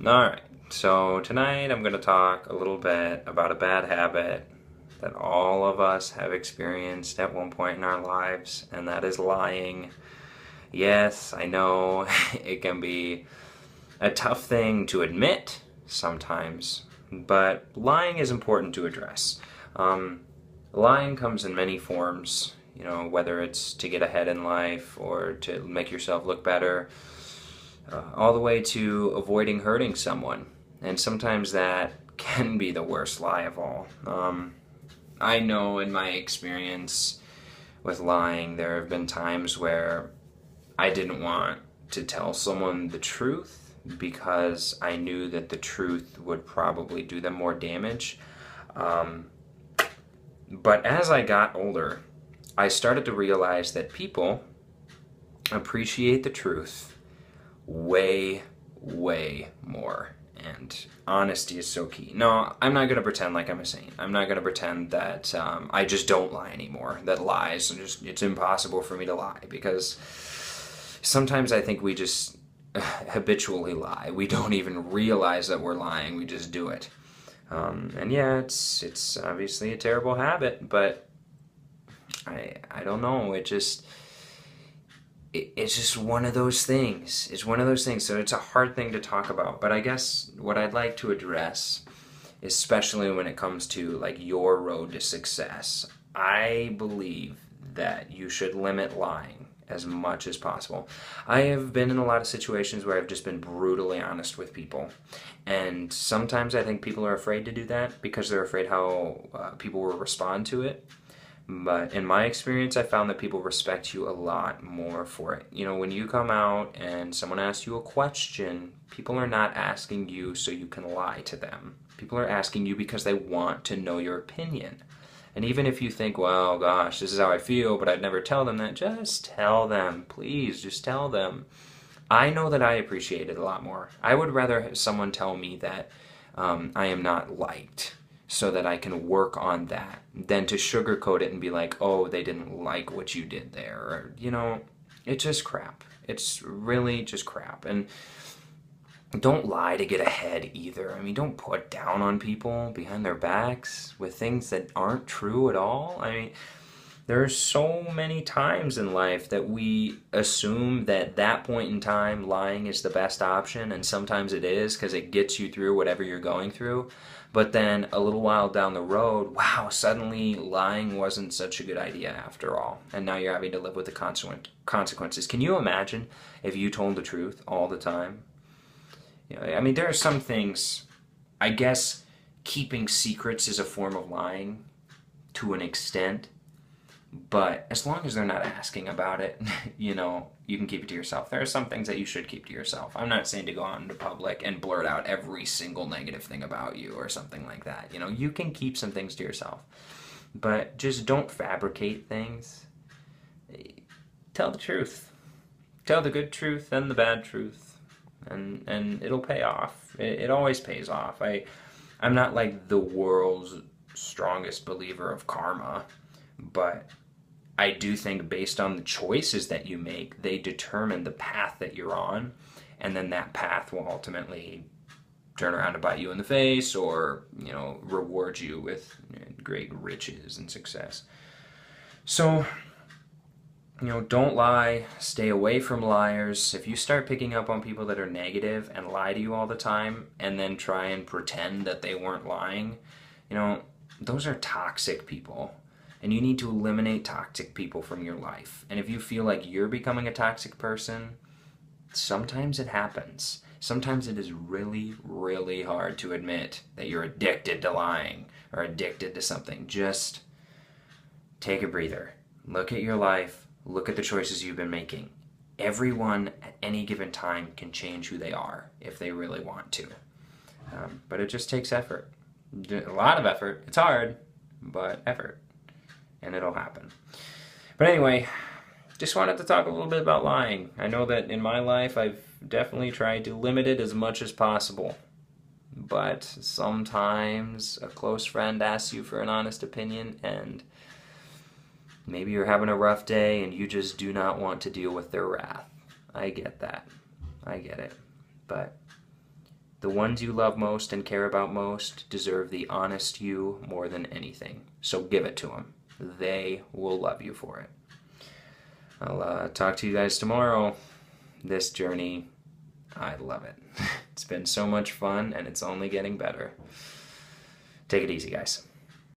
Alright, so tonight I'm going to talk a little bit about a bad habit that all of us have experienced at one point in our lives, and that is lying. Yes, I know it can be a tough thing to admit sometimes, but lying is important to address. Um, Lying comes in many forms, whether it's to get ahead in life or to make yourself look better, all the way to avoiding hurting someone. And sometimes that can be the worst lie of all. I know in my experience with lying, there have been times where I didn't want to tell someone the truth because I knew that the truth would probably do them more damage. Um, but as I got older, I started to realize that people appreciate the truth way, way more. And honesty is so key. No, I'm not going to pretend like I'm a saint. I'm not going to pretend that I just don't lie anymore. That lies, it's impossible for me to lie because sometimes I think we just habitually lie. We don't even realize that we're lying. We just do it. And yeah, it's obviously a terrible habit, but I don't know. It's just one of those things. It's one of those things. So it's a hard thing to talk about. But I guess what I'd like to address, especially when it comes to like your road to success, I believe that you should limit lying as much as possible. I have been in a lot of situations where I've just been brutally honest with people. And sometimes I think people are afraid to do that because they're afraid how people will respond to it. But in my experience, I found that people respect you a lot more for it. When you come out and someone asks you a question, people are not asking you so you can lie to them. People are asking you because they want to know your opinion. And even if you think, well, gosh, this is how I feel, but I'd never tell them that, just tell them. Please, just tell them. I know that I appreciate it a lot more. I would rather have someone tell me that I am not liked so that I can work on that than to sugarcoat it and be like, oh, they didn't like what you did there. Or, it's just crap. It's really just crap. And don't lie to get ahead either. I mean, don't put down on people behind their backs with things that aren't true at all. I mean, there are so many times in life that we assume that that point in time lying is the best option, and sometimes it is because it gets you through whatever you're going through. But then a little while down the road, wow, suddenly lying wasn't such a good idea after all. And now you're having to live with the consequences. Can you imagine if you told the truth all the time? I mean, there are some things, I guess keeping secrets is a form of lying to an extent. But as long as they're not asking about it, you can keep it to yourself. There are some things that you should keep to yourself. I'm not saying to go out into public and blurt out every single negative thing about you or something like that. You can keep some things to yourself. But just don't fabricate things. Tell the truth. Tell the good truth and the bad truth. And it'll pay off. It always pays off. I'm not like the world's strongest believer of karma, but I do think based on the choices that you make, they determine the path that you're on, and then that path will ultimately turn around to bite you in the face or, reward you with great riches and success. So, don't lie, stay away from liars. If you start picking up on people that are negative and lie to you all the time and then try and pretend that they weren't lying, those are toxic people. And you need to eliminate toxic people from your life. And if you feel like you're becoming a toxic person, sometimes it happens. Sometimes it is really, really hard to admit that you're addicted to lying or addicted to something. Just take a breather. Look at your life. Look at the choices you've been making. Everyone at any given time can change who they are if they really want to. But it just takes effort. A lot of effort. It's hard, but effort. And it'll happen. But anyway, just wanted to talk a little bit about lying. I know that in my life I've definitely tried to limit it as much as possible. But sometimes a close friend asks you for an honest opinion, and maybe you're having a rough day and you just do not want to deal with their wrath. I get that. I get it. But The ones you love most and care about most deserve the honest you more than anything. So give it to them. They will love you for it. I'll talk to you guys tomorrow. This journey, I love it. It's been so much fun, and it's only getting better. Take it easy, guys.